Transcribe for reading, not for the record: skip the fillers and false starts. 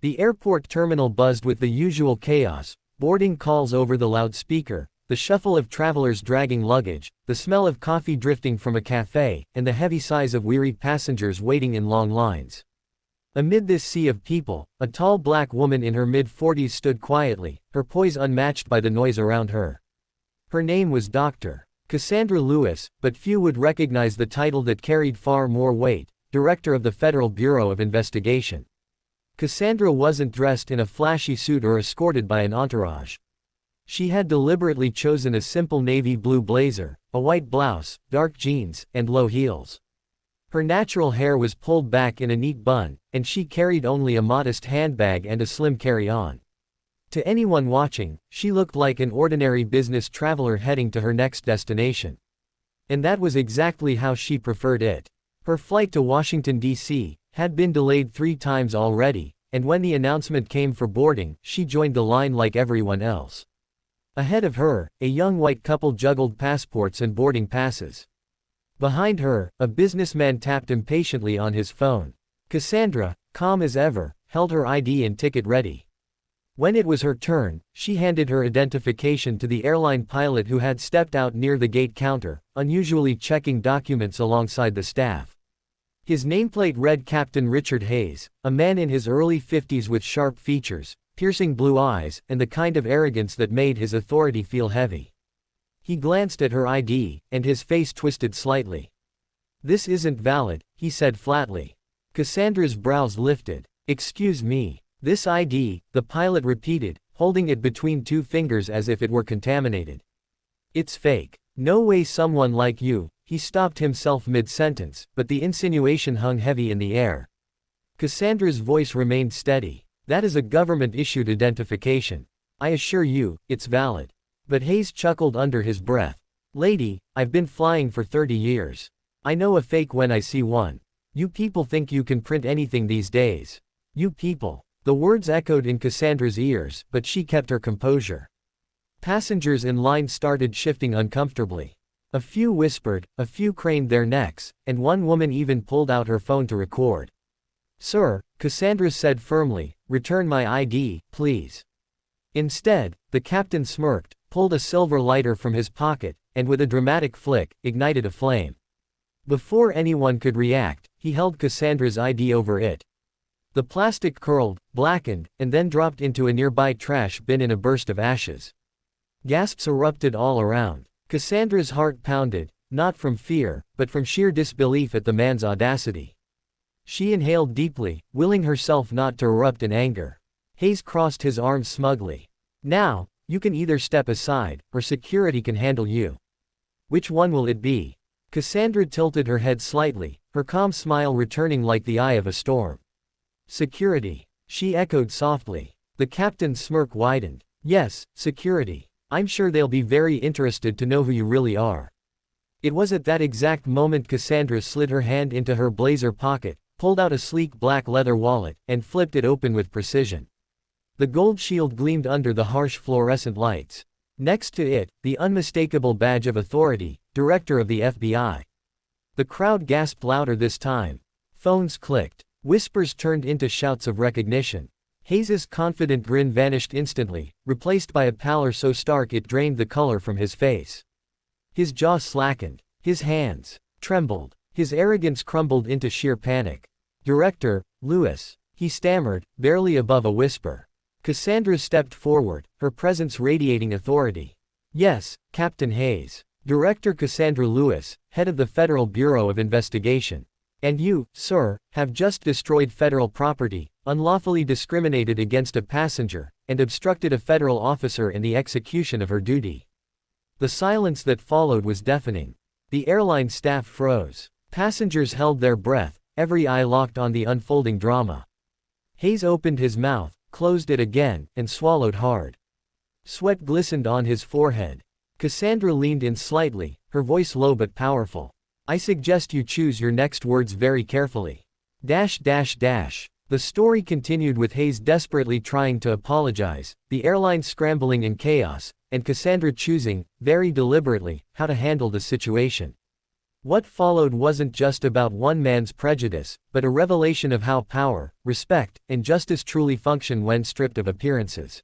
The airport terminal buzzed with the usual chaos: boarding calls over the loudspeaker, the shuffle of travelers dragging luggage, the smell of coffee drifting from a cafe, and the heavy sighs of weary passengers waiting in long lines. Amid this sea of people, a tall black woman in her mid-40s stood quietly, her poise unmatched by the noise around her. Her name was Dr. Cassandra Lewis, but few would recognize the title that carried far more weight: Director of the Federal Bureau of Investigation. Cassandra wasn't dressed in a flashy suit or escorted by an entourage. She had deliberately chosen a simple navy blue blazer, a white blouse, dark jeans, and low heels. Her natural hair was pulled back in a neat bun, and she carried only a modest handbag and a slim carry-on. To anyone watching, she looked like an ordinary business traveler heading to her next destination. And that was exactly how she preferred it. Her flight to Washington, D.C., had been delayed 3 times already, and when the announcement came for boarding, she joined the line like everyone else. Ahead of her, a young white couple juggled passports and boarding passes. Behind her, a businessman tapped impatiently on his phone. Cassandra, calm as ever, held her ID and ticket ready. When it was her turn, she handed her identification to the airline pilot who had stepped out near the gate counter, unusually checking documents alongside the staff. His nameplate read Captain Richard Hayes, a man in his early 50s with sharp features, piercing blue eyes, and the kind of arrogance that made his authority feel heavy. He glanced at her ID, and his face twisted slightly. "This isn't valid," he said flatly. Cassandra's brows lifted. "Excuse me. This ID," the pilot repeated, holding it between 2 fingers as if it were contaminated. "It's fake. No way someone like you." He stopped himself mid-sentence, but the insinuation hung heavy in the air. Cassandra's voice remained steady. "That is a government-issued identification. I assure you, it's valid." But Hayes chuckled under his breath. "Lady, I've been flying for 30 years. I know a fake when I see one. You people think you can print anything these days. You people." The words echoed in Cassandra's ears, but she kept her composure. Passengers in line started shifting uncomfortably. A few whispered, a few craned their necks, and one woman even pulled out her phone to record. "Sir," Cassandra said firmly, "return my ID, please." Instead, the captain smirked, pulled a silver lighter from his pocket, and with a dramatic flick, ignited a flame. Before anyone could react, he held Cassandra's ID over it. The plastic curled, blackened, and then dropped into a nearby trash bin in a burst of ashes. Gasps erupted all around. Cassandra's heart pounded, not from fear, but from sheer disbelief at the man's audacity. She inhaled deeply, willing herself not to erupt in anger. Hayes crossed his arms smugly. "Now, you can either step aside, or security can handle you. Which one will it be?" Cassandra tilted her head slightly, her calm smile returning like the eye of a storm. "Security," she echoed softly. The captain's smirk widened. "Yes, security. I'm sure they'll be very interested to know who you really are." It was at that exact moment Cassandra slid her hand into her blazer pocket, pulled out a sleek black leather wallet, and flipped it open with precision. The gold shield gleamed under the harsh fluorescent lights. Next to it, the unmistakable badge of authority, Director of the FBI. The crowd gasped louder this time. Phones clicked. Whispers turned into shouts of recognition. Hayes's confident grin vanished instantly, replaced by a pallor so stark it drained the color from his face. His jaw slackened. His hands trembled. His arrogance crumbled into sheer panic. "Director Lewis," he stammered, barely above a whisper. Cassandra stepped forward, her presence radiating authority. "Yes, Captain Hayes. Director Cassandra Lewis, head of the Federal Bureau of Investigation. And you, sir, have just destroyed federal property, unlawfully discriminated against a passenger, and obstructed a federal officer in the execution of her duty." The silence that followed was deafening. The airline staff froze. Passengers held their breath, every eye locked on the unfolding drama. Hayes opened his mouth, closed it again, and swallowed hard. Sweat glistened on his forehead. Cassandra leaned in slightly, her voice low but powerful. "I suggest you choose your next words very carefully. The story continued with Hayes desperately trying to apologize, the airline scrambling in chaos, and Cassandra choosing, very deliberately, how to handle the situation. What followed wasn't just about one man's prejudice, but a revelation of how power, respect, and justice truly function when stripped of appearances.